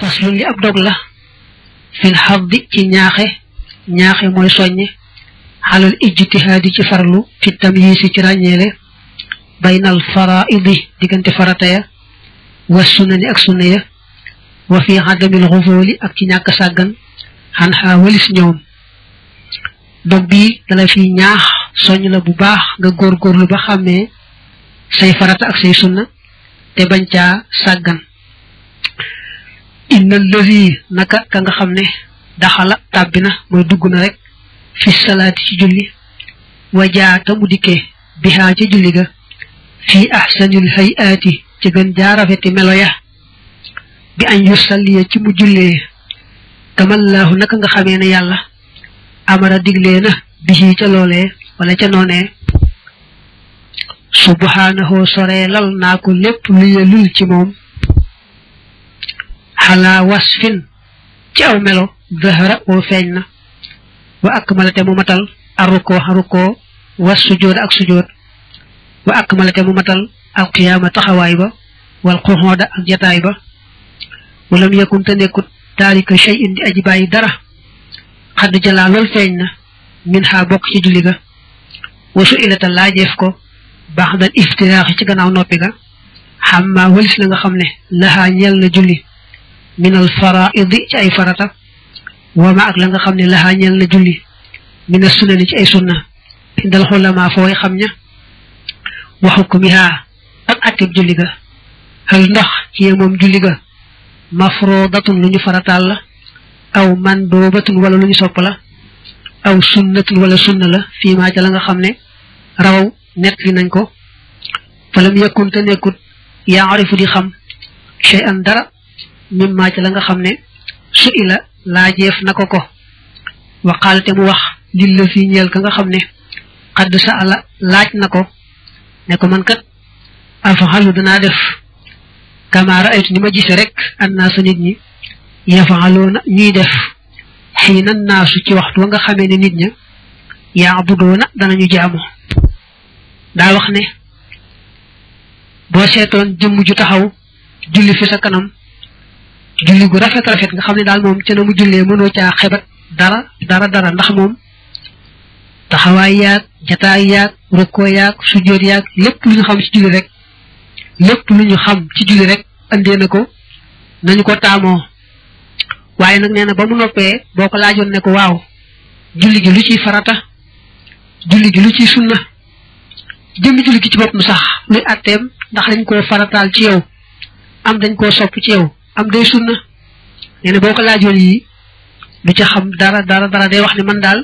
faslun li ab dog la fil xaddi ci ñaaxe mooy soññe xalal ijtihaadi ci farlu fi tamyiisi ci ràññeele baynal faraidi diggante farata ya wa sunani ak sunna ya wa fi adamil xufooli ak ci ñàkk sàggan xan xaa walis ñoom dog bii dala fi ñaax soññ la bu baax nga góorgóorlu ba xàmmee say farata ak say sunna te bañ caa sàggan inna allazi naka ka nga xam ne daxala tàbbi na mooy dugg na rek fi salaati ci julli wajaata mu dikkee bihaa ca julli ga fi ahsanil hayaati ci gën jaarafeti melo ya bi añ yusalliya ci mu jullee kamallaahu naka nga xamee ne yàlla amara diglee na bihi ca loolee wala ca noonee subhaanahu soreelal naa ko lépp lu yelul ci moom xalaa wasfin ci aw melo zahara oo feeñ na wa akmalate mu matal arukoo was sujood ak sujood wa akmalate mu matal alqiyaama taxawaay ba wal quxooda ak jataay ba walam yakun te nekkut taalika shay'in di aji bàyyi dara xadd jalaa lool feeñ na min xaa bokk ci julli ga wasu ilata laajeef ko baax dal iftiraaxi ci gannaaw noppi ga xammaa walis la nga xam ne laxaa ñeel na julli minal faraidi ci ay farata wama ak la nga xam ne laxaa ñeel na julli mina sunani ci ay sunna indal xulamaa fooy xam ña wa xukmihaa ak attib julli ga xal ndax ci moom julli ga mafrodatun lu ñu farataal la aw mandoobatun wala lu ñu sopp la aw sunnatun wala sunna la fii maa ca la nga xam ne rawaw nett li nañ ko falam yakun te nekkut yaarifu di xam shay an dara mim maa ca la nga xam ne su ila laajeef na ko waqaal te mu wax lil la fii ñeel ka nga xam ne xadd sa ala laaj na ko ne ko man kat afaxalu danaa def kama raaytu ni ma gise rek annaasu nit ñi yafaxaloona ñuy def xiina naasu ci waxtu wa nga xamee ne nit ña yaabudoona danañu jaamu daa wax ne boo seetoon jëmm ju taxaw julli fi sa kanam julli gu rafet rafet nga xam ne daal moom ca na mu jullee mënoo caa xebat dara ndax moom taxawaay yaag jataay yaag rukkoo yaag sujjóot yaag lépp lu ñu xam ci julli rek andee na ko nañu ko taamoo waaye nag nee na ba mu noppee boo ko laajoon ne ko waaw julli gi lu ciy farata julli gi lu ciy sunna jëmmi julli gi ci boppam sax luy atteem ndax dañ koo farataal ci yow am dañ koo sopp ci yow am day sunna nee na boo ko laajoon yi du ca xam dara day wax ne man daal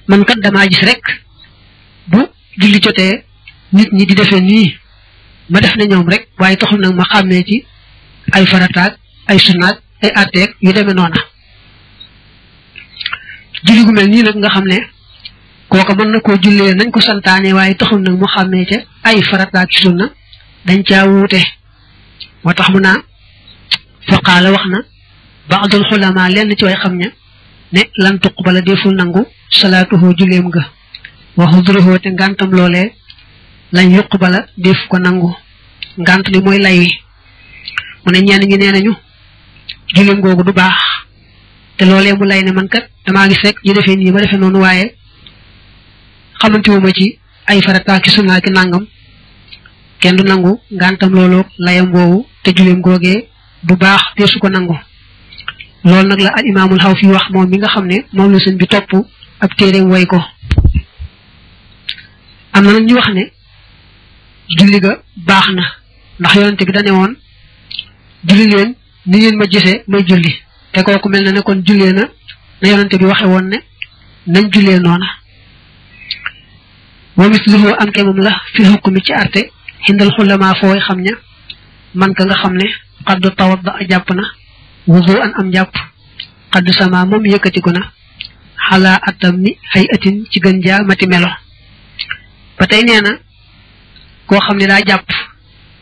man kat damaa gis rek bu julli jotee nit ñi di defee nii ma def ne ñoom rek waaye taxul nag ma xàmmee ci ay farataag ay sunnaag ay atteeg yu demee noona julli gu mel nii nag nga xam ne kooka mën na koo jullee nañ ko santaane waaye taxul nag mu xàmmee ca ay farataag ci sunna dañ caa wuute moo tax mu naa faqaala wax na baadul xulama lenn ci way xam ña ne lan tuqbala deful nangu salaatuhu julleem ga wa xudruhu te ngàntam loolee lañ yuqbala def ko nangu ngànt li mooy lay wi mu ne ñenn ñi nee nañu julleem googu du baax te loolee mu lay ne man kat damaa gis rek ñu defee nii ma defee noonu waaye xamantiwuma ci ay farata ki sunna ki nangam kenn du nangu ngàntam loolu layam boobu te julleem googee du baax te su ko nangu loolu nag la al imaamul xaw fi wax moom mi nga xam ne moom la sëñ bi topp ab téeréem way ko am na nag ñu wax ne julli ga baax na ndax yonente bi dane woon julli leen ni ngeen ma gisee may julli te kooku mel na ne kon jullee na yonente bi waxe woon ne nañ jullee noona wa misluhu am ke moom la fi hukmi ci arte xindal xulamaa fooy xam ña man ka nga xam ne xaddu tawadda a jàpp na wudu an am jàpp xaddu sama moom yëkkatiku na xalaa atam ni xay atin ci gën jaa mati melo ba tey nee na koo xam ne daa jàpp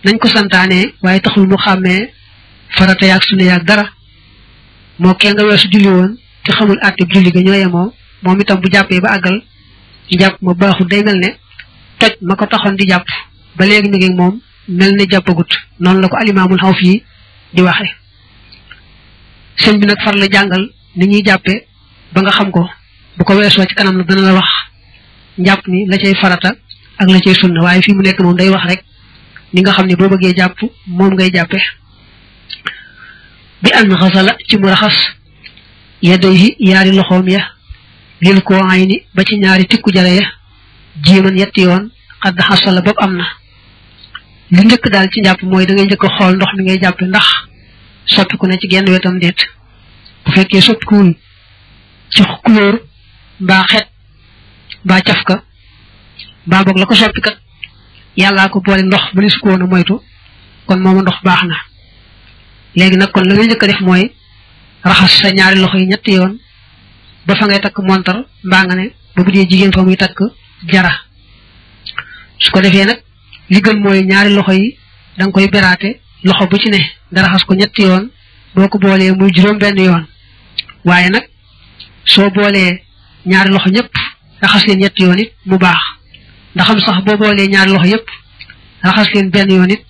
nañ ko santaanee waaye taxul mu xàmmee farata yaag sunna yaag dara moo kee nga weesu julli woon te xamul àtteb julli ga ñoo yemoo moom itam bu jàppee ba àggal jàpp ma baaxul day mel ne toj ma ko taxoon di jàpp ba léegi mi ngi moom mel ne jàppagut noonu la ko alimaamul xaw fii di waxe sëñ bi nag far la jàngal ni ñuy jàppe ba nga xam ko bu ko weesoo ci kanam la dana la wax njàpp ni la cay farata ak la cay sunna waaye fi mu nekk moom day wax rek ni nga xam ne boo bëggee jàpp moom ngay jàppe bi an xasala ci mu raxas yadayhi yaari loxoom ya lil koo ay ni ba ci ñaari tikku jare ya jiiman yetti yoon xadd xasala bopp am na li njëkk daal ci njàpp mooy da ngay njëkk xool ndox mi ngay jàppe ndax soppiku na ci genn wetam déet bu fekkee soppikuwul ci couleur mbaa xet mbaa cafka mbaa boog la ko soppikat yàllaa ko boole ndox bu ne su ko woon a moytu kon mooma ndox baax na léegi nag kon la ngay njëkk a def mooy raxas sa ñaari loxo yi ñetti yoon ba fa ngay takk montar mbaa nga ne ba bu dee jigéen fa muy takk jara su ko defee nag li gën mooy ñaari loxo yi da nga koy beraate loxo bu ci ne nga raxas ko ñetti yoon boo ko boolee muy juróom benn yoon waaye nag soo boolee ñaari loxo ñëpp raxas leen ñetti yoon it mu baax ndaxam sax boo boolee ñaari loxo yëpp raxas leen benn yoon it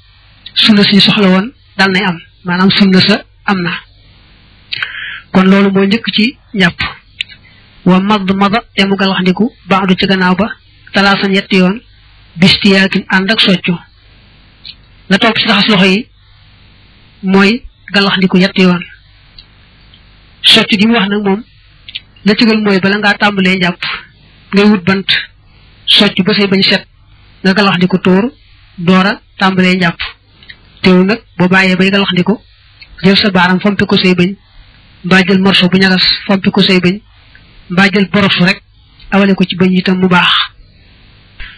sunna si soxla woon dal nay am maanaam sunna sa am na kon loolu moo njëkk ci njàpp wa mad te mu galaxndiku baadu ci gannaaw ba talaasan ñetti yoon bistiyaakin ànd ak soccu la topp ci raxas loxo yi mooy galaxndiku ñetti yoon soccu gi mu wax nag moom la ci gën mooy bala ngaa tàmbalee njàpp ngay wut bant soccu ba say bañ set nga galaxndiku tóor doora tàmbalee njàpp teew nag boo bàyyee bay galaxndiku jël sa baaram fompi ko say bañ mbaa jël morso bu ñagas fompi ko say bañ mbaa jël borosu rek awale ko ci bañ itam mu baax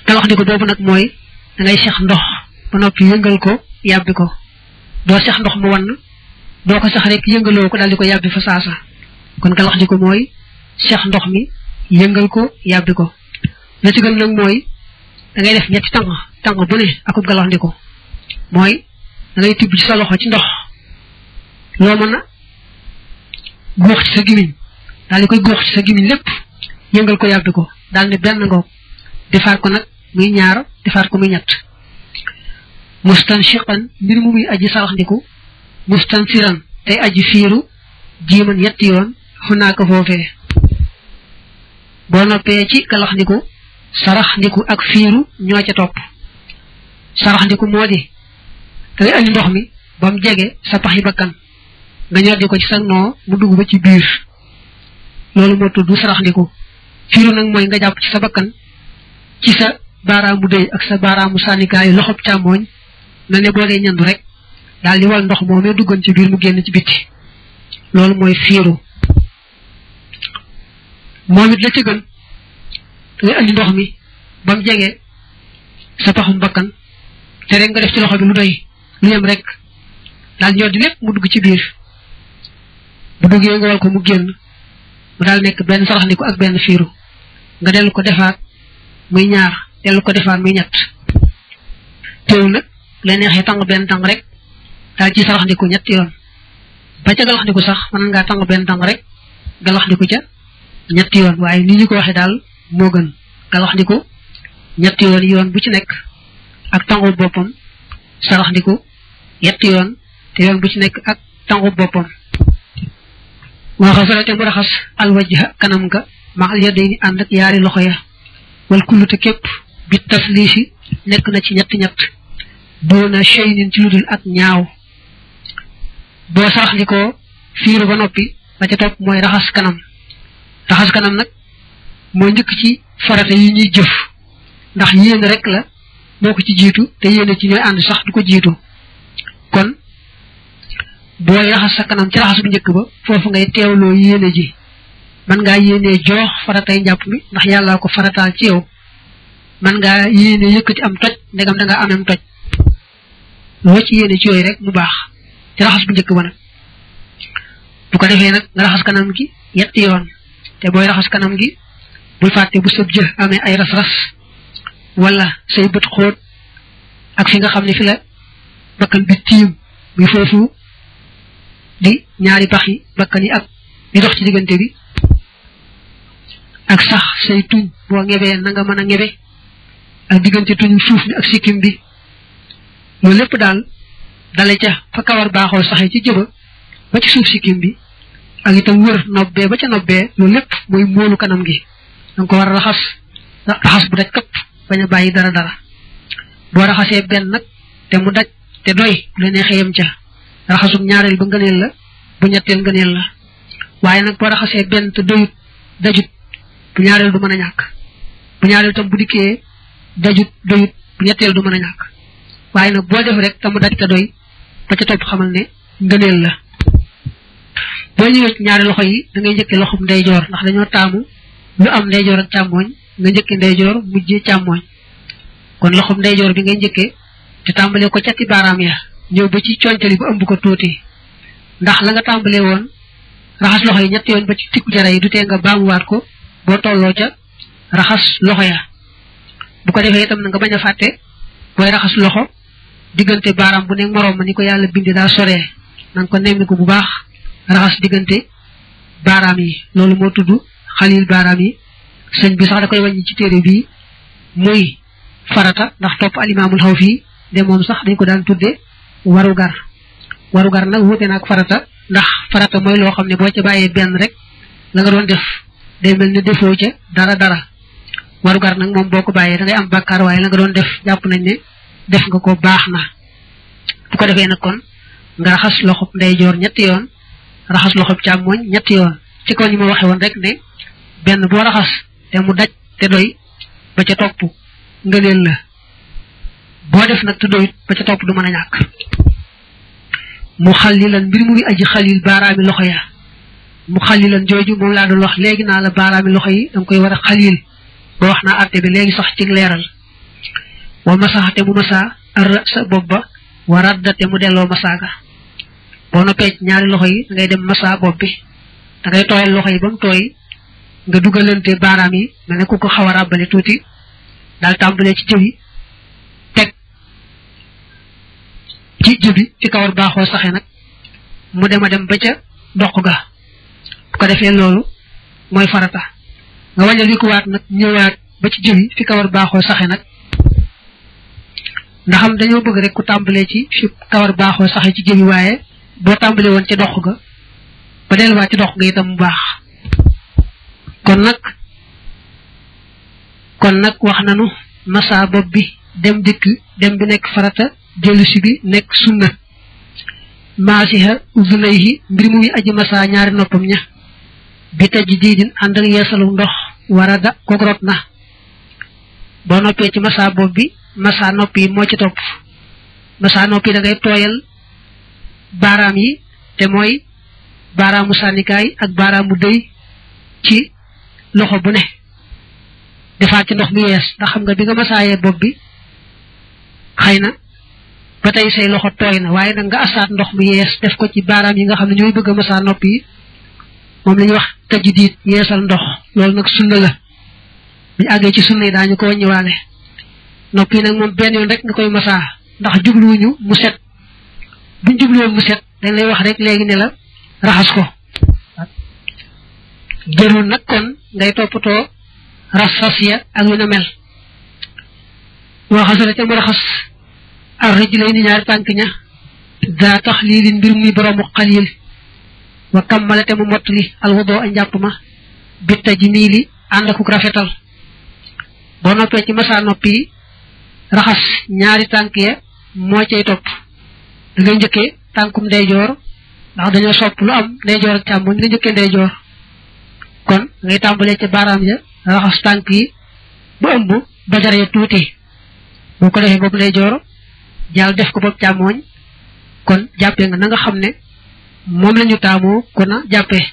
galaxndiku boobu nag mooy da ngay sex ndox ba noppi yëngal ko yàbbi ko doo sex ndox mu wann doo ko sax rek yëngaloo ko daal di ko yàbbi fa saasa kon galaxndiku mooy sex ndox mi yëngal ko yàbbi ko la ci gën nag mooy da ngay def ñetti tàng bu ne akub galaxndiku mooy da ngay tibb ci sa loxo ci ndox loo mën a góox ci sa gimiñ daal di koy góox ci sa gimiñ lépp yëngal ko yàbbi ko daal ne benn ngoog defaat ko nag muy ñaar defaat ko muy ñett mustanshiqan mbir mu muy aji saraxndiku mustansiran tey aji fiiru jiiman ñetti yoon xunaaka foofee boo noppee ci galaxndiku saraxndiku ak fiiru ñoo ca topp saraxndiku moo di da ngay andi ndox mi ba mu jege sa paxi bakkan nga ñoddi ko ci sa noo mu dugg ba ci biir loolu moo tudd saraxndiku fiiru nag mooy nga jàpp ci sa bakkan ci sa baaraamu dëy ak sa baaraamu sànnikaayu loxob càmmooñ mel ne boo dee ñandu rek daal di wal ndox moomee duggoon ci biir mu génn ci bitti loolu mooy fiiru moom it la ci gën ngay andi ndox mi ba mu jege sa paxum bakkan te rek nga def ci loxo bi lu doy lu yem rek daal ñoo di lépp mu dugg ci biir bu duggee nga wal ko mu génn mu daal nekk benn saraxndiku ak benn fiiru nga dellu ko defaat muy ñaar dellu ko defaat muy ñett teewul nag la neexee tàng benn tàng rek daal ci saraxndiku ñetti yoon ba ca galaxndiku sax mën ngaa tàng benn tàng rek galaxndiku ca ñetti yoon waaye ni ñu ko waxee daal moo gën galaxndiku ñetti yoon bu ci nekk ak tàngu boppam saraxndiku ñetti yoon te yoon bu ci nekk ak tàngu boppam moo xasala te mu raxas alwajha kanam nga maxal ya day ni ànd ak yaari loxo ya wal kullute képp bi tasliisi nekk na ci ñett doona shaynin ci ludul ak ñaaw boo saraxndikoo fiiru ba noppi la ca topp mooy raxas kanam nag moo njëkk ci farata yi ñuy jëf ndax yéene rek la moo ko ci jiitu te yéene ci ñooy ànd sax du ko jiitu kon booy raxas sa kanam ci raxas bu njëkk ba foofu ngay teewloo yéene ji man ngaa yéenee joox faratay njàpp mi ndax yàllaa ko farataal ci yow man ngaa yéene yëkkati am toj ndegam da ngaa amem toj loo ci yéene ci yooyu rek mu baax ci raxas bu njëkk ba nag bu ko defee nag nga raxas kanam gi yetti yoon te booy raxas kanam gi bul fàtte bu sëb jë amee ay ras-ras wala say bët xóot ak fi nga xam ne fi la bakkan bi tiim muy foofu di ñaari pax yi bakkan yi ak di dox ci diggante bi ak sax say tuñ boo ngebee na nga mën a ngebe ak diggante tuñu suuf mi ak sikkim bi loolu lépp daal dale ca fa kawar baaxoo saxee ci jëba ba ci suuf sikkim bi ak itam wër nobbee ba ca nobbee loolu lépp mooy móolu kanam gi danga ko war a raxas bu daj këpp bañ a bàyyi dara boo raxasee benn nag te mu daj te doy bu la neexee yem ca raxasum ñaareel ba ngëneel la bu ñetteel ngëneel la waaye nag boo raxasee benn te doyut dajut bu ñaareel du mën a ñàkk bu ñaareel tam bu dikkee dajut doyut bu ñetteel du mën a ñàkk waaye nag boo def rek te mu daj te doy ba ca topp xamal ne ngëneel la boo ñëwee ci ñaari loxo yi da ngay njëkkee loxum ndeyjoor ndax dañoo taamu lu am ndeyjoor ak càmmooñ nga njëkkee ndeyjoor mujjee càmmooñ kon loxum ndeyjoor bi ngay njëkkee te tàmbalee ko cati baaraam ya ñëw ba ci coñtali bu ëmb ko tuuti ndax la nga tàmbalee woon raxas loxo yi ñetti yoon ba ci tikku jara yi du tee nga baamuwaat ko boo tolloo ca raxas loxo ya bu ko defee itam na nga bañ a fàtte booy raxas loxo diggante baaraam bu nekk moroom ma ni ko yàlla bindi daa soree na nga ko nemmiku bu baax raxas diggante baaraam yi loolu moo tudd xalil baaraam yi sëñ bi sax da koy wàññi ci téere bii muy farata ndax topp alimaamul xaw fii de moom sax dañ ko daan tudde warugar nag wuute na ak farata ndax farata mooy loo xam ne boo ca bàyyee benn rek la nga doon def day mel ne defoo ca dara warugar nag moom boo ko bàyyee da ngay am bàkkaar waaye la nga doon def jàpp nañ ne def nga ko baax na bu ko defee nag kon nga raxas loxob ndeyjoor ñetti yoon raxas loxob càmmooñ ñetti yoon ci kaw ni ma waxe woon rek ne benn boo raxas te mu daj te doy ba ca topp ngëneel la boo def nag te doyut ba ca topp du mën a ñàkk mu xallilan mbir mu ngi aji xalil baaraami loxo ya mu xallilan jooju moom laa doon wax léegi naa la baaraami loxo yi danga koy war a xalil ba wax naa àtte bi léegi sax ci leeral wa masaxate mu masaa ar sa bopp ba wa raddate mu delloo masaaga boo noppee ñaari loxo yi da ngay dem masaa bopp bi da ngay tooyal loxo yi ba mu tooy nga dugalante baaraam yi mel ne ku ko xaw a ràbbale tuuti daal tàmbalee ci jëbi teg ci jëbi fi kawar baaxoo saxe nag mu dem a dem ba ca doq ga bu ko defee loolu mooy farata nga wàññal wi ko waat nag ñëwaat ba ci jëbi fi kawar baaxoo saxe nag ndaxam dañoo bëgg rek ku tàmbalee ci fi kawar baaxoo saxe ci jëbi waaye boo tàmbalee woon ca doq ga ba delluwaat ci doq ga itam mu baax kon nag wax nanu massa bopp bi dem dikk dem bi nekk farata dellusi bi nekk sunna maasiha uzunayhi mbir mu ngi aji massa ñaari noppam ña bi taj diidin ànd ak yeesalu ndox warada kook rot na boo noppee ci massa bopp bi massa nopp yi moo ci topp massa nopp yi da ngay tooyal baaraam yi te mooy baaraamu sànnikaay ak baaraamu dëy ci loxo bu ne defaat ci ndox mi yees ndax xam nga bi nga masaayee bopp bi xëy na ba tey say loxo tooy na waaye nag nga asaat ndox mi yees def ko ci baaraam yi nga xam ne ñooy bëgg a masaa nopp yi moom la ñuy wax tajdiid yeesal ndox loolu nag sunna la buñu àggee ci sunna yi daañu ko wàññiwaale nopp yi nag moom benn yoon rek nga koy masaa ndax jubluwuñu mu set buñ jubluwoon mu set dañ lay wax rek léegi ne la raxas ko jërul nag kon ngay toppatoo raxas ya ak yu na mel waxasala ca mu raxas ar rijlayni ñaari tànk ña daa taxliilin mbir muy boroomu xalil wa kammala te mu mottali alwudoo a njàpp ma bi tajmiili ànd akuk rafetal boo noppee ci masa noppi raxas ñaari tànk ya moo cay topp da ngay njëkkee tànkum ndeyjoor ndax dañoo sopp lu am ndeyjoor ak càmmoñ nga njëkkee ndeyjoor kon ngay tàmbalee ca baaraam ya raxas tànk yi bu ëmb ba jaree tuuti boo ko defee boobu ndeyjoor jàll def ko boobu càmmooñ kon jàppee nga na nga xam ne moom la ñu taamoo kon a jàppee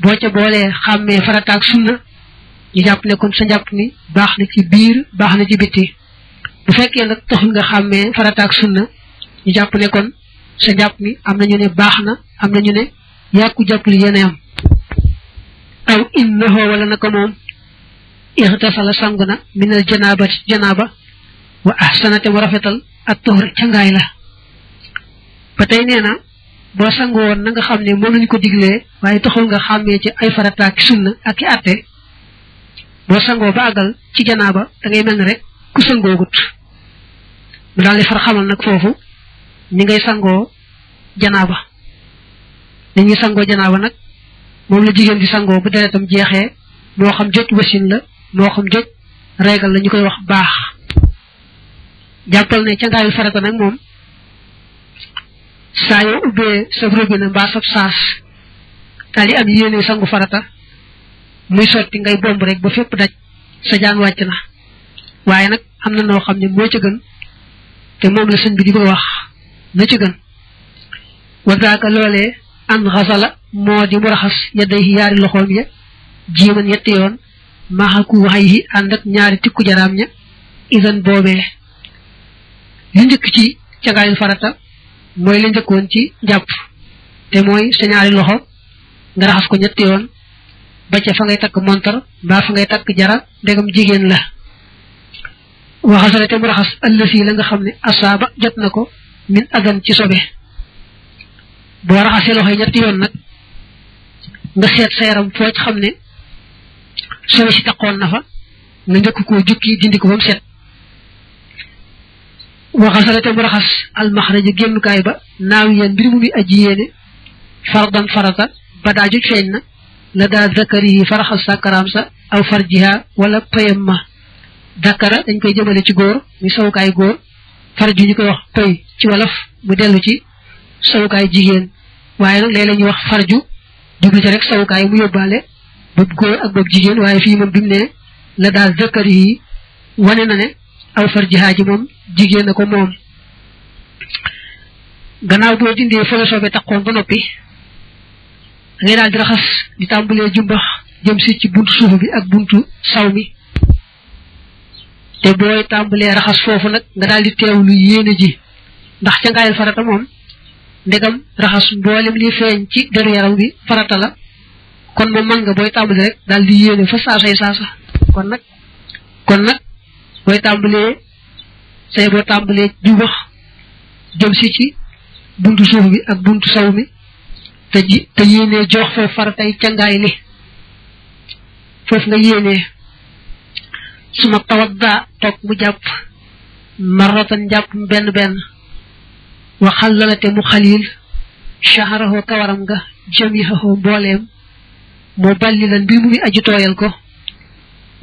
boo ca boolee xàmmee farata ak sunna ñu jàpp ne kon sa njàpp mi baax na ci biir baax na ci bitti bu fekkee nag taxul nga xàmmee farata ak sunna ñu jàpp ne kon sa njàpp mi am na ñu ne baax na am na ñu ne yàqu jàpp li yéen am aw innahu wala naka moom ixtasala sangu na minal janaaba wa ahsanate mu rafetal ak tuhur ca ngaay la ba tey nee na boo sangu woon na nga xam ne moom lañu ko diglee waaye taxul nga xàmmee ci ay farata ak sunna ak i atte boo sangoo ba àggal ci janaaba da ngay mel ne rek ku sangoogut mu daal di far xamal nag foofu ni ngay sangoo janaaba ni ñuy sangoo janaaba nag moom la jigéen di sangoo bu deretam jeexee moo xam jot wasin la moo xam jot régal la ñu koy wax baax jàppal ne cangaayul farata nag moom saa yoo ubbee sa robinet mbaa sab saas daal di am yéene sangu farata muy sotti ngay bomb rek ba fépp daj sa jaan wàcc na waaye nag am na noo xam ne moo ca gën te moom la sëñ bi di bëgg wax na ca gën wagaaka loolee an xasala moo di mu raxas yadday yaari loxoom ya jiiman yetti yoon maxaku waxay yi ànd ak ñaari tikku jaraam ña isan boobee li njëkk ci cangaayul farata mooy la njëkkoon ci njàpp te mooy sa ñaari loxo nga raxas ko ñetti yoon ba ca fa ngay takk montar mbaa fa ngay takk jara ndegam jigéen la waxasale te mu raxas ëllësi la nga xam ne asaaba jot na ko min adan ci sobe boo raxasee loxo yi ñetti yoon nag nga seet sa yaram foo ci xam ne sobe si taqoon na fa nga njëkk koo jukki dindi ko ba mu set waxasale te mu raxas almaxraja génnukaay ba naaw yéen mbir mu muy aji yéene fardan farata ba daa juj feeñ na la daa zakari yi faraxas sàkkaraam sa aw farjiha wala payam ma dakara dañ koy jëmale ci góor muy sawukaay góor farju ñu koy wax pay ci wolof mu dellu ci sawukaay jigéen waaye nag léeg la ñuy wax farju jublu ci rek sawukaay mu yóbbaale bopp góor ak bopp jigéen waaye fii moom bi mu ne la daa zakari yi wane na ne aw farjiha ji moom jigéen na ko moom gannaaw boo dindee fa la soobee taqoon ba noppi ngay daal di raxas di tàmbalee jumbax jëm si ci buntu suuf bi ak buntu saw mi te booy tàmbalee raxas foofu nag nga daal di teewlu yéene ji ndax ca ngaayal farata moom ndegam raxas mboolem li feeñ ci deru yaram bi farata la kon moom man nga booy tàmbali rek daal di yéene fa saasay saasa kon nag booy tàmbalee say boo tàmbalee jumbax jëm si ci buntu suuf bi ak buntu saw mi te yéenee jox foofu faratay cangaay li foofu nga yéenee suma tawadda toog mu jàpp marratan jàpp benn benn waxal lalate mu xalil shahrahu kawaram nga jamihahu mbooleem moo balli lan mbir mu muy aji tooyal ko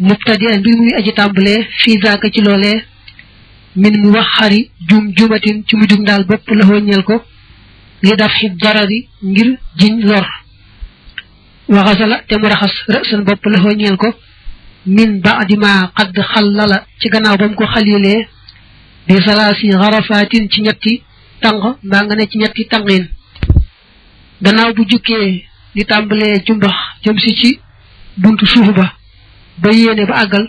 mubtadi'an mbir mu muy aji tàmbalee fii zaaka ci loolee min mu wax xari jumatin ci mu jum daal bopp la ñeel ko li daf xi darari ngir jiñ lor waxasala te mu raxas rësan bopp la ñeel ko min ba'di ma qad xallala ci gannaaw ba mu ko xalilee bi salaasi xarafatin ci ñetti tàng mbaa nga ne ci ñetti tàngin gannaaw bu jukkee di tàmbalee jumbax jëm si ci buntu suuf ba yéene ba àggal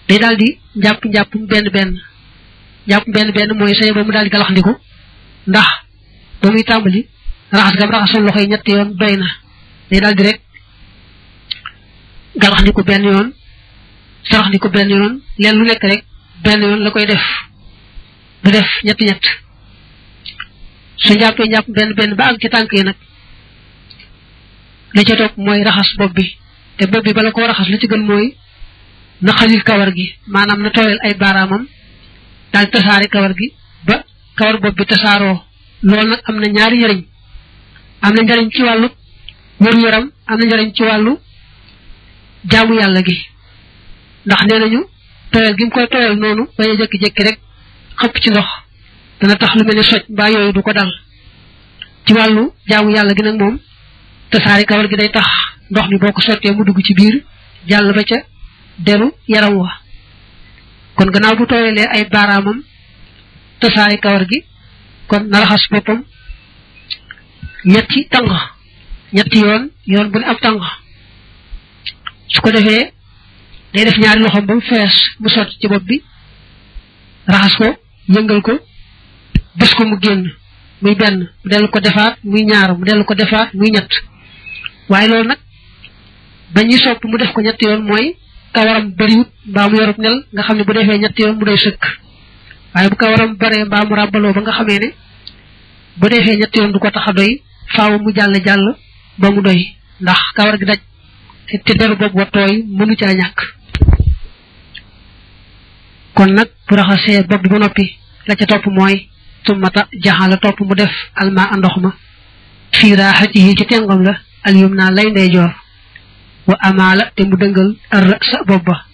day daal di njàpp benn benn mooy say ba mu daal di galaxndiku ndax ba muy tàmbali raxas gam raxasoon loxo yi ñetti yoon doy na day daal di rek galaxndiku benn yoon saraxndiku benn yoon leen lu nekk rek benn yoon la koy def du def ñett su njàpp benn ba àgg ci tànk yi nag la ca topp mooy raxas bopp bi te bopp bi bala koo raxas la ci gën mooy na xalil kawar gi maanaam na tooyal ay baaraamam daal tasaare kawar gi ba kawar bopp bi tasaaroo loolu nag am na ñaari njariñ am na njariñ ci wàllu wér-yaram am na njariñ ci wàllu jaamu yàlla gi ndax nee nañu tooyal gi mu koy tooyal noonu bañ a jékki-jékki rek xëpp ci ndox dana tax lu mel ne soj mbaa yooyu du ko dal ci wàllu jaamu yàlla gi nag moom tasaare kawar gi day tax ndox mi boo ko sottee mu dugg ci biir jàll ba ca deru yaram wa kon gannaaw bu tooyalee ay baaraamam tasaare kawar gi kon na raxas boppam ñetti yoon bu ne ab tàng su ko defee day def ñaari loxoom ba mu fees mu sotti ci bopp bi raxas ko yëngal ko bés ko mu génn muy benn mu dellu ko defaat muy ñaar mu dellu ko defaat muy ñett waaye loolu nag ba ñuy sopp mu def ko ñetti yoon mooy kawaram bariwut mbaa mu yorub nel nga xam ne bu defee ñetti yoon mu doy sëkk waaye bu kawaram baree mbaa mu ràbbaloo ba nga xamee ne bu defee ñetti yoon du ko tax a doy faaw mu jàll ba mu doy ndax kawar gi daj te deru bopp wa tooy mënu caa ñàkk kon nag bu raxasee bopp bi ba noppi la ca topp mooy tumata jaxala topp mu def alma ndox ma fii raaxatihi ci tengam la al yumna lay ndeyjoor wa amaala te mu dëngal ar sa bopp ba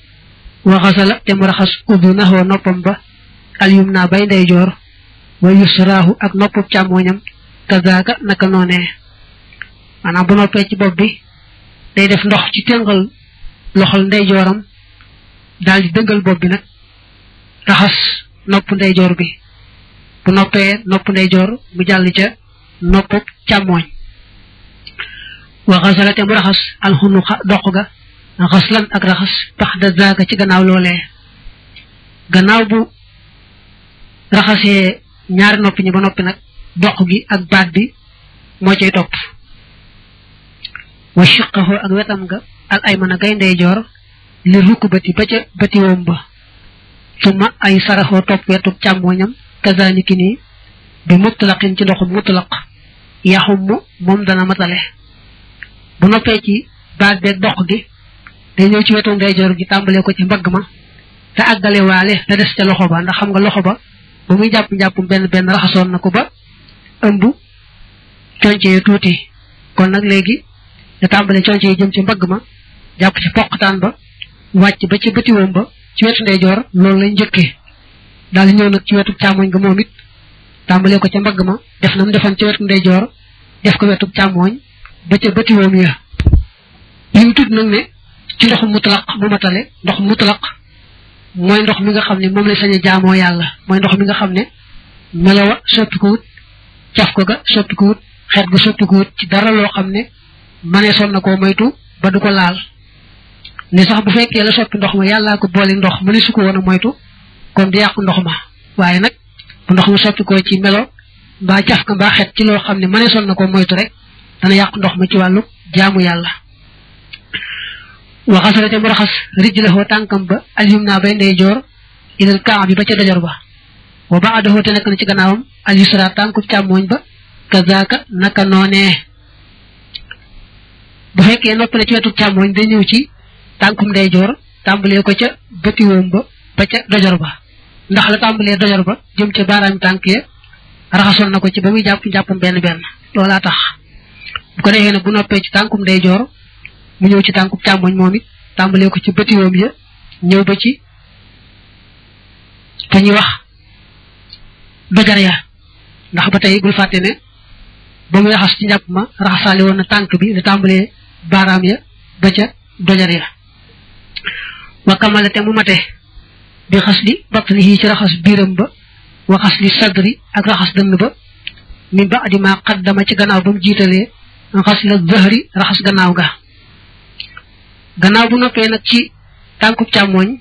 wa xasala te mu raxas udunahu noppam ba al yumna bay ndeyjoor wa yusraahu ak noppu càmmooñam kazaaka naka noonee maanaam bu noppee ci bopp bi day def ndox ci tëngal loxol ndeyjooram daal di dëngal bopp bi nag raxas nopp ndeyjoor bi bu noppee nopp ndeyjoor mu jàll ca nopp càmmooñ wa xasala te mu raxas alxunuxa doq ga xaslan ak raxas bax da zaaka ci gannaaw loolee gannaaw bu raxasee ñaari noppi ñi ba noppi nag doq gi ak baat bi moo cay topp wa shiqahu ak wetam ga al aymana gay ndeyjoor li rukbati ba ca bati woom ba suma ay saraxoo topp wetu càmmooñam kazaniki nii bi mutlaqin ci ndoxum mutlaq yaxum moom dana matale bu noppee ci baat beeg doq gi day ñëw ci wetu ndeyjoor gi tàmbalee ko ci mbagg ma te àggale waale la des ca loxo ba ndax xam nga loxo ba ba muy jàpp benn benn raxasoon na ko ba ëmb conce yi tuuti kon nag léegi da tàmbale conce yi jëm ci mbagg ma jàpp ci poqtaan ba wàcc ba ci bëtiwoom ba ci wetu ndeyjoor loolu lay njëkkee daal di ñëw nag ci wetu càmmoñ ga moom it tàmbalee ko ca mbagg ma def na mu defoon ci wetu ndeyjoor def ko wetu càmmoñ ba ca bëtiwoom ya li mu tudd nag ne ci ndoxum mutlaq mu matale ndox mutlaq mooy ndox mi nga xam ne moom lay sañ a jaamoo yàlla mooy ndox mi nga xam ne melowa soppi ko wut caf ko ga soppi ko wut xeet ga soppi ko wut ci dara loo xam ne maneesoon na koo moytu ba du ko laal ne sax bu fekkee la soppi ndox ma yàllaa ko boole ndox ma ne su ko woon a moytu kon du yàqu ndox ma waaye nag bu ndox ma soppi ko ci melo mbaa caf ka mbaa xeet ci loo xam ne maneesoon na koo moytu rek dana yàqu ndox ma ci wàllu jaamu yàlla waxasala te mu raxas rijlahu tànkam ba alyumna bay ndeyjoor ilal kaa bi ba ca dojor ba wa baadahu te nekk na ci gannaawam al yusra tànku càmmooñ ba kazaaka naka noonee bu fekkee noppale ci wetu càmmooñ day ñëw ci tànkum ndeyjoor tàmbalee ko ca bëtiwoom ba ba ca dojor ba ndax la tàmbalee dojor ba jëm ca baaraam tànk ya raxasoon na ko ci ba muy jàppam benn benn loolaa tax bu ko defee nag bu noppee ci tànkum ndeyjoor mu ñëw ci tànkum càmmoñ moom it tàmbalee ko ci bëtiwoom ya ñëw ba ci fa ñuy wax dojar ya ndax ba tey bul fàtte ne ba muy raxas ci njàpp ma raxasaale woon na tànk bi da tàmbalee baaraam ya ba ca dojar ya wa kamala te mu mate bi xas li batnihi ci raxas biiram ba wa xas li sadri ak raxas dënn ba min ba'di ma qaddama ci gannaaw ba mu jiitalee xas la zahri raxas gannaaw ga gannaaw bu noppee nag ci tànkub càmmooñ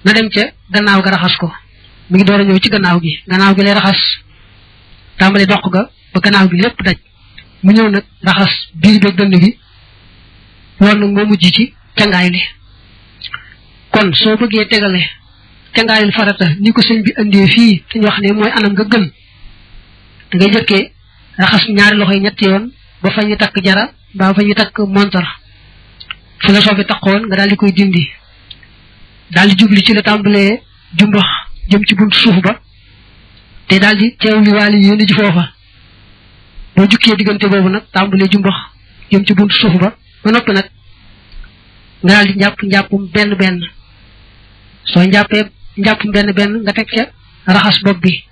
na dem ca gannaaw ga raxas ko mi ngi door a ñëw ci gannaaw gi lay raxas tàmbali doq ga ba gannaaw gi lépp daj mu ñëw nag raxas biir beeg dënn bi war nag moo mujj ci cangaay li kon soo bëggee tegale cangaayul farata ni ko sëñ bi indee fii te ñu wax ne mooy anam nga gën da ngay jëkkee raxas ñaari loxo yi ñetti yoon ba fa ñu takk jara ba fa ñu takk montar fu la soofi takkoon nga daal di koy dindi daal di jubli ci la tàmbalee jumbax jëm ci buntu suuf ba te daal di teewli waali yéen ji foofa boo jukkee diggante boobu nag tàmbalee jumbax jëm ci buntu suuf ba noppi nag nga daal di njàppum benn benn soo njàppum benn benn nga teg ca raxas bopp bi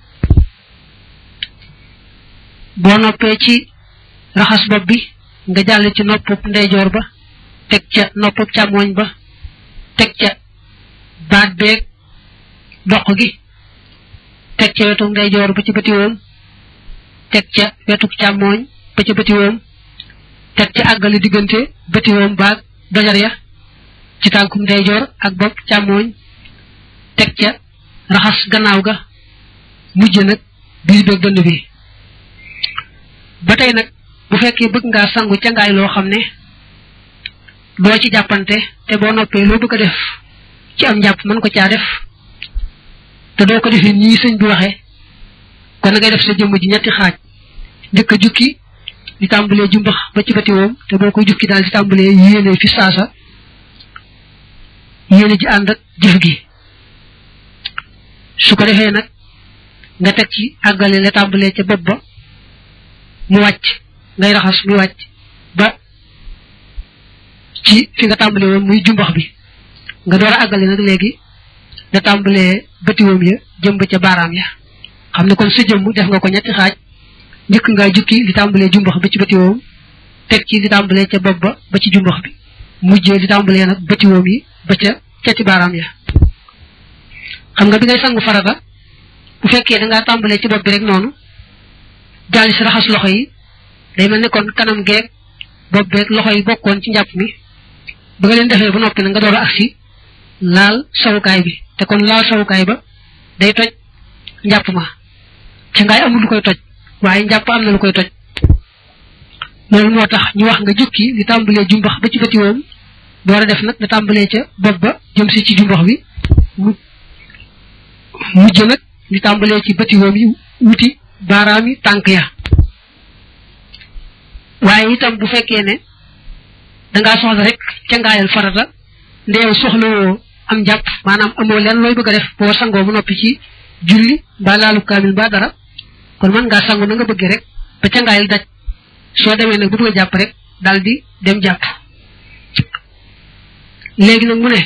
boo noppee ci raxas bopp bi nga jàll ci noppub ndeyjoor ba teg ca noppub càmmooñ ba teg ca baat beeg doq gi teg ca wetu ndeyjoor ba ci bëtiwoom teg ca wetu càmmooñ ba ci bëtiwoom teg ca àggali diggante bëtiwoom baag dojar ya ci tànkum ndeyjoor ak bopp càmmooñ teg ca raxas gannaaw ga mujj nag biir beeg dënn bi ba tey nag bu fekkee bëgg ngaa sangu cangaay loo xam ne doo ci jàppante te boo noppee loo bëgg a def ci am njàpp mën ko caa def te doo ko defee nii sëñ bi waxee kon na ngay def sa jëmm ji ñetti xaaj njëkk a jukki di tàmbalee jumbax ba ci batiwoom te boo koy jukki daal di tàmbalee yéene fi saasa yéene ji ànd ak jëf gi su ko defee nag nga teg ci àggale la tàmbalee ca bopp ba mu wàcc ngay raxas muy wàcc ba ci fi nga tàmbalee woon muy jumbax bi nga door a àggale nag léegi da tàmbalee bëtiwoom ya jëm ba ca baaraam ya xam ne kon sa jëmm def nga ko ñetti xaaj njëkk ngaa jukki li tàmbalee jumbax ba ci bëtiwoom teg ci li tàmbalee ca bopp ba ci jumbax bi mujjee li tàmbalee nag bëtiwoom yi ba ca cati baaraam ya xam nga bi ngay sangu farata bu fekkee da ngaa tàmbalee ci bopp bi rek noonu jàll si raxas loxo yi day mel ne kon kanam geeg bopp beeg loxo yi bokkoon ci njàpp mi ba nga leen defee ba noppi na nga door a agsi laal sawukaay bi te kon laal sawukaay ba day toj njàpp ma ca ngaay amul lu koy toj waaye njàpp am na lu koy toj loolu moo tax ñu wax nga jukki li tàmbalee jumbax ba ci bëtiwoom door a def nag da tàmbalee ca bopp ba jëm si ci jumbax bi mujj nag li tàmbalee ci bëtiwoom yi wuti baaraam yi tànk ya waaye itam bu fekkee ne dangaa soxla rek ca ngaayal farata ndeew soxlawoo am njàpp maanaam amoo leen looy bëgg a def boo sangoo bu noppi ci julli mbaa laalu kaamil mbaa dara kon mën ngaa sangu na nga bëggee rek ba ca ngaayal daj soo demee nag bu bëgg a jàpp rek daal di dem jàpp léegi nag mu ne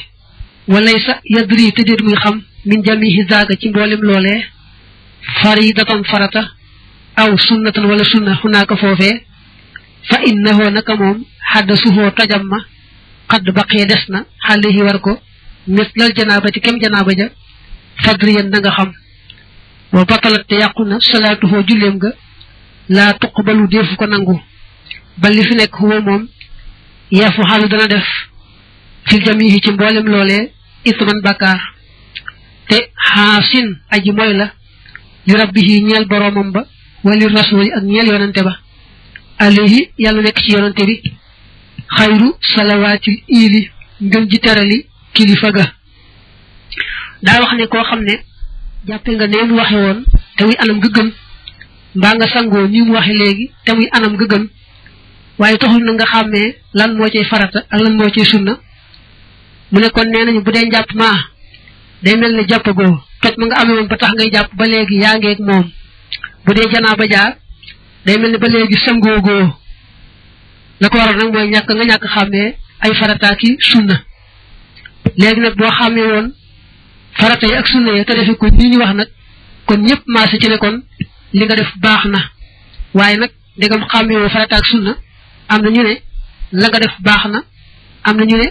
walay sa yadri te déet muy xam min jamihi zaaga ci mboolem loolee faridatan farata aw sunnatan wala sunna xunaaka foofee fa innahu naka moom xaddasuhoo tojam ma xadd baqee des na xale yi war ko mislal janaabati kem janaaba ja fadriyan na nga xam wa batalat te yàqu na salaatuhoo julleem ga laa tuqbalu deefu ko nangu ba li fi nekk huwa moom yeefu xalu dana def fil jamihi ci mboolem loolee isman bakkaar te xaasin aji mooy la li rabbihi ñeel boroomam ba wali rasuli ak ñeel yonante ba alayhi yàlla nekk ci yonante bi xayru salawaatil iili ngën ji terali kilifa ga daa wax ne koo xam ne jàppe nga ne mu waxe woon te muy anam ga gën mbaa nga sangoo ni mu waxe léegi te muy anam ga gën waaye taxul na nga xàmmee lan moo cay farata ak lan moo cay sunna mu ne kon nee nañu bu dee njàpp maa day mel ne jàppagoo toj ma nga amee woon ba tax ngay jàpp ba léegi yaa ngeeg moom bu dee janaaba jaar day mel ne ba léegi sangoogoo la ko waral nag mooy ñàkk xàmmee ay farata ki sunna léegi nag boo xàmmee woon farata yi ak sunna yi te defe ko nii ñu wax nag kon ñëpp maase ci ne kon li nga def baax na waaye nag ndegam xàmmee woo farata ak sunna am na ñu ne la nga def baax na am na ñu ne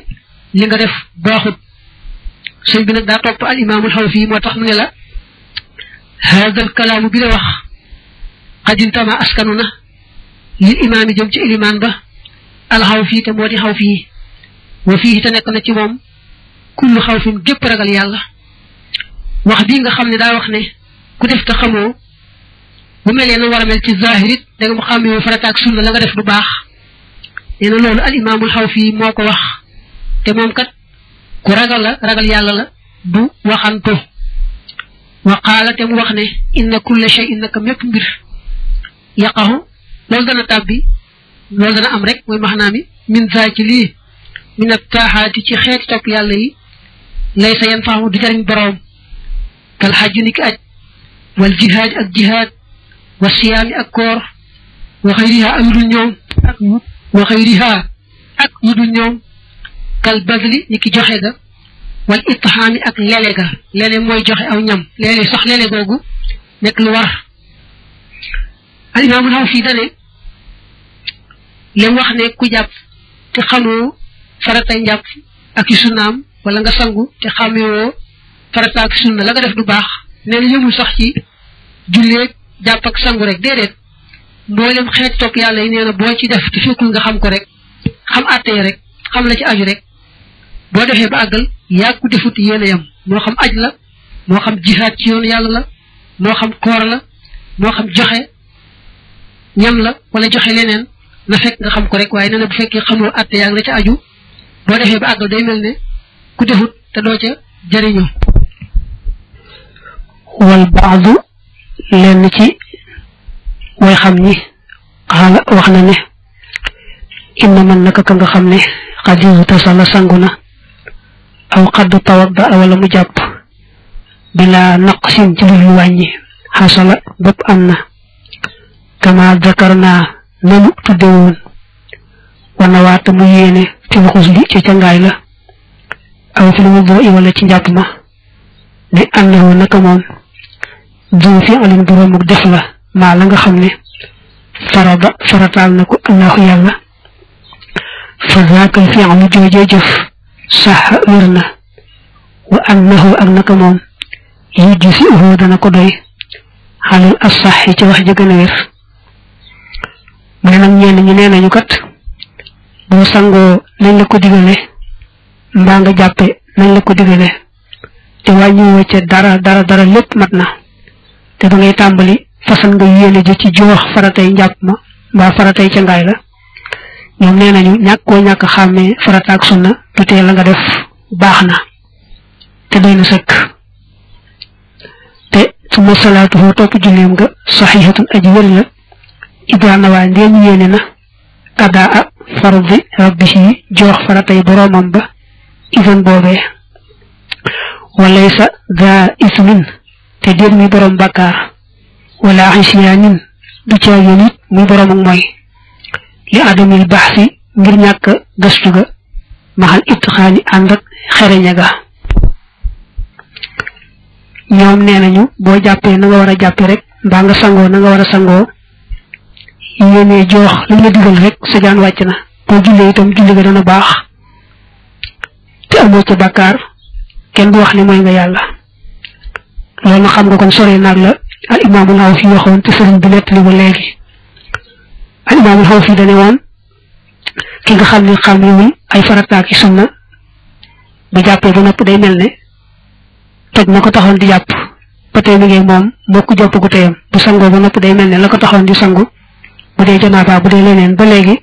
li nga def baaxut sëñ bi nag daa topp al imaamul Xawfi moo tax mu ne la haadal kalaamu bi la wax xadintama askanu na lil imaami jëm ci ilimaan ba al Xawfi te moo di Xawfi wa fii te nekk na ci moom kullu xawfin gépp ragal yàlla wax bii nga xam ne daa wax ne ku def te xamoo bu melee na war a mel ci zahirit da nga mu xàmmee farata ak sunna la nga def du baax nee na loolu al imaamul Xawfi moo ko wax te moom kat ku ragal la ragal yàlla la du waxantu wa qaala te mu wax ne inna kulla shay'in naka mépp mbir yaqahu loolu dana tàbbi loolu dana am rek mooy maxnaa mi min za ci lii min attaaxaati ci xeeti topp yàlla yi lay sa yan faamu du jariñ boroom kal xajju ni ki aj wal jihaad ak jihaad wa siyaami ak koor wa xayriha ak yu dul ñoom wa xayriha ak yu dul ñoom kal bazli ni ki joxe ga wal ithaami ak lele ga lele mooy joxe aw ñam lele sax lele googu nekk lu war al imaamul Xawfi dane leen wax ne ku jàpp te xamoo faratay njàpp ak i sunnaam wala nga sangu te xamewoo farata ak sunna la nga def du baax nee na yëmul sax ci julleeg jàpp ak sangu rek déedéet mboolem xeet topp yàlla yi nee na boo ci def te fekkul nga xam ko rek xam àttee rek xam la ci aju rek boo defee ba àggal yaa ku defut yéen a yam moo xam aj la moo xam jihaad ci yoonu yàlla la moo xam koor la moo xam joxe ñam la wala joxe leneen na fekk nga xam ko rek waaye nee na bu fekkee xamoo àtte yaa la ci aju boo defee ba àggal day mel ne ku defut te doo ca jëriñoo wal baadu lenn ci way xam ñi xaala wax na ne inna man naka ka nga xam ne xadisu tasala sangu na aw xadd tawadda wala mu jàpp bila naqsin ci lu wàññi xasala bopp am na kama dakarna nanu tudde woon wana waata mu yéene fil xusli ci cangaay la aw fil wudu wala ci njàpp ma ne annahu naka moom du fi alin boromuk def la maa la nga xam ne farataal na ko allahu yàlla fa zaakal fi'lu joojee jëf sax wér na wa annahu ak naka moom yujzi'uhu dana ko doy xalal as-sahhi ci wax ji gën a wér mu ne nag ñenn ñi nee nañu kat boo sangoo nañ la ko digale mbaa nga jàppe nañ la ko digale te wàññiwoo ca dara lépp mat na te ba ngay tàmbali façon nga yéene ji ci joox faratay njàpp ma mbaa faratay ca ngaay la ñoom nee nañu ñàkk xàmmee farata ak sunna du tee la nga def baax na te doy na sëkk te suma salaatuhu topp julleem nga saxiixatun aji wér la idaana waa ndéem yéene na adaa fardi rabbihi joox faratay boroomam ba idan boobee walaysa daa ismin te déet muy boroom bàkkaar wala xisiyaanin du caagéen it muy boroom ak mooy li adamil baxsi ngir ñàkk gëstu ga maxal itxaani ànd ak xereña ga ñoom nee nañu boo jàppee na nga war a jàppe rek mbaa nga sangoo na nga war a sangoo yéene joox lu la digal rek sa jaan wàcc na boo jullee itam julli ga dana baax te amoo ca bàkkaar kenn du wax ne mooy nga yàlla loolu xam nga kon sore naag la al imaamul Xawfi waxoon te sëriñ bi nettali ba léegi al imaamul Xawfi dane woon ki nga xam ne xàmmewul ay farata ki sunna bu jàppee ba nopp day mel ne toj na ko taxoon di jàpp ba tey mi ngi moom moo ko jopp gu teyam bu sangoo ba nopp day mel ne la ko taxoon di sangu bu dee janaaba bu dee leneen ba léegi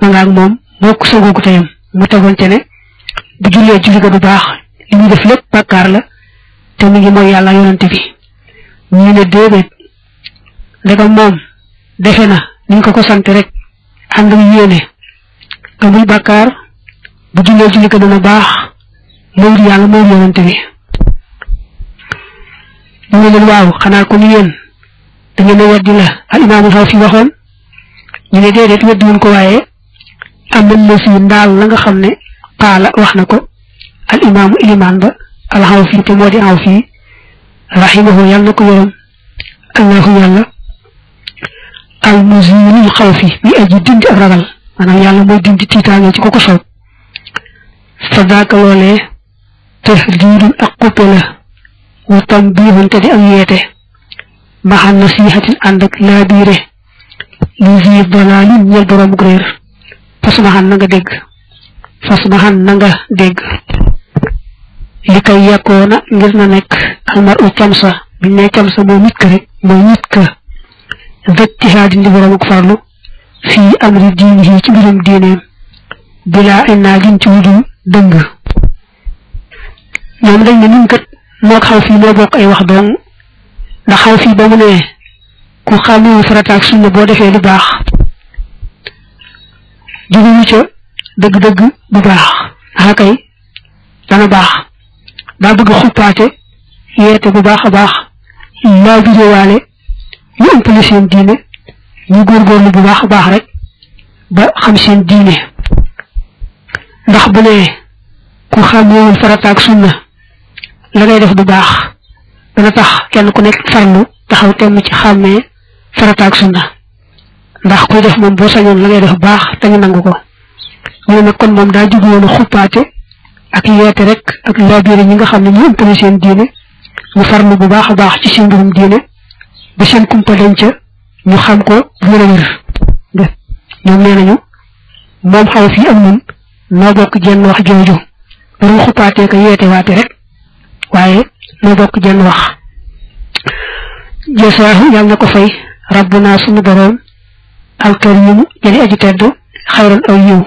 ma nga ak moom moo ko sangoo gu teyam mu tegoon ca ne bu jullee julli ga du baax li muy def lépp bàkkaar la te mi ngi mooy yàlla yonante bi ñu ne déedéet ndegam moom defe na niñ ko sant rek ànd ak yéene amul bàkkaar bu jullee julli ga dana baax mooy yàlla mooy yonante bi ñu ne leen waaw xanaa ko ni yéen da ngeen a weddi la al imaamul Xawfi waxoon ñu ne déedéet weddi wuñ ko waaye am nañ la fii ndaal la nga xam ne qaala wax na ko al imaamu ilimaan ba al Xawfi te moo di Xawfi rahimahu yàlla na ko yërëm allahu yàlla al muzilul xawfi mi aji dindi ak ragal maanaam yàlla mooy dindi tiitaange ci ko ko soob fa daaka loolee tahdiidun ak xuppe la wa tambihun te di ak yeete maxan nasihatin ànd ak laabiire li zi dalaalin ñel boroomuk réer fasmaxan na nga dégg li kay yàkkoona ngir na nekk almar u camsa biñ ne camsa mooy nit ka rek mooy nit ka dajtihaadin di boroomuk farlu fii amri diinihi ci mbirum diineem bilaa inaagin ci wudul dëng ñoom dañ ne nun kat moog Xawfi moo bokk ay wax dong ndax Xawfi ba mu ne ku xàmmewu farata ak sunna boo defee lu baax juguñu ca dëgg-dëgg bu baax kay dana baax daa bëgg xuppaate yeete bu baax a baax laa biréwaale ñu ëmpale seen diine ñu góorgóorlu bu baax a baax rek ba xam seen diine ndax bu ne ku xàmmeewul farata ak sunna la ngay def du baax dana tax kenn ku nekk farlu taxaw temm ci xàmmee farata ak sunna ndax kuy def moom boo sañoon la ngay def baax te ñu nangu ko ñu ne nag kon moom daa jug woon xuppaate ak yeete rek ak laabiire ñi nga xam ne ñu ëmpale seen diine ñu farlu bu baax a baax ci seen mbirum diine ba seen kumpa denc ñu xam ko wér a wér ñoom nee nañu moom Xawfi am nun noo bokk jenn wax jooju waruñ xuppaatee ko yeete waate rek waaye noo bokk jenn wax jasaahu yàlla na ko fay rabbuna sunu boroom alkarimu jëli aji tedd xayran aw yiw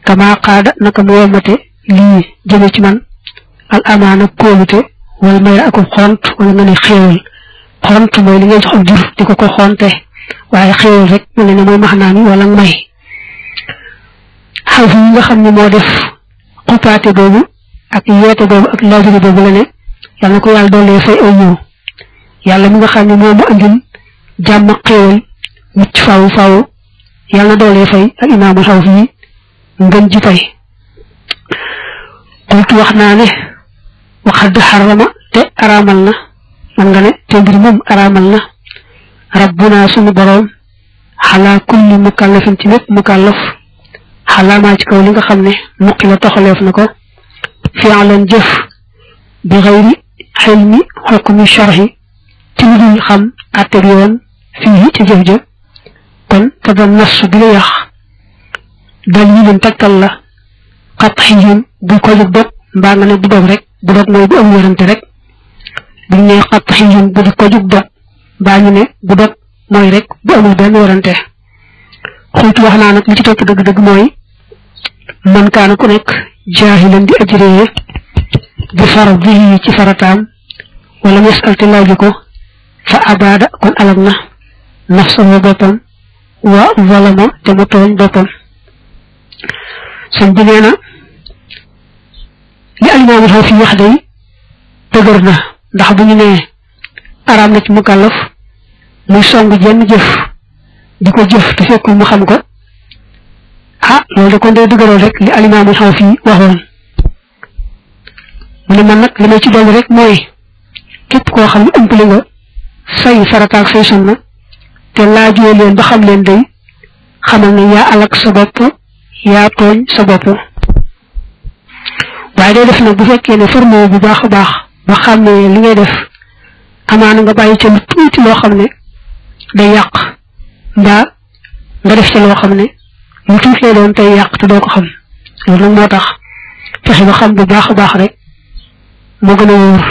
kama qaada naka mu womate lii jëme ci man al amaana kóolute wala mayra akub xont wala nga ne xéewal xont mooy li ngay jox ab jur di ko xonte waaye xéewal rek mel ne mooy maxnaa mi wala may Xawfi yi nga xam ne moo def xuppaate boobu ak yeete boobu ak laabire boobu la ne yàlla na ko yàlla doolee fay aw yiw yàlla mi nga xam ne moo ma andil jàmm ak xéewal mucc faaw faaw yàlla doole fay ak imaamul xaw fii ngën ji fay qultu wax naa ne waxad xarama te araamal na man nga ne te mbir moom araamal na rabbuna sunu boroom xalaa kulli mukallafin ci lépp mukallaf xalaa maa ci kaw li nga xam ne nuqi la toxaleef na ko fi'lan jëf bi xayri xilmi xukmi sharhi ci lu dul xam àtteb yoon fii ci jëf ja kon te doon nas bi la yàq dal yi leen tegtal la xat xijun bu ko jóg dog mbaa nga ne bu dog rek bu dog mooy bu am wérante rek buñ ne xat xijun bu di ko jóg dog mbaa ñu ne bu dog mooy rek bu amul benn wérante xultu wax naa nag li ci topp dëgg-dëgg mooy man kaana ku nekk jaahilan di ajree bi fara bii ci farataam wala yasal te laaju ko fa abaada kon alag na nafsahu boppam wa zalama te mu tooñ boppam sëñ bi nee na li alimaamul xaw fi wax day dëgër na ndax bu ñu nee araam na ci mukallaf muy song jenn jëf di ko jëf te fekkul mu xam ko loolu de kon day dëgëral rek li alimaamul xaw fi waxoon mu ne man nag li may ci dolli rek mooy képp koo xam ne ëmpale nga say farataak say sunna te laajoo leen ba xam leen day xamal ne yaa alak sa bopp yaa tooñ sa bopp waaye day def nag bu fekkee ne forme bu baax a baax ba xam ne li ngay def amaana nga bàyyi ca lu tuuti loo xam ne day yàq mbaa nga def ca loo xam ne lu tuuti lay doon tey yàq te doo ko xam loolu nag moo tax fexe ba xam bu baax a baax rek moo gën a wóor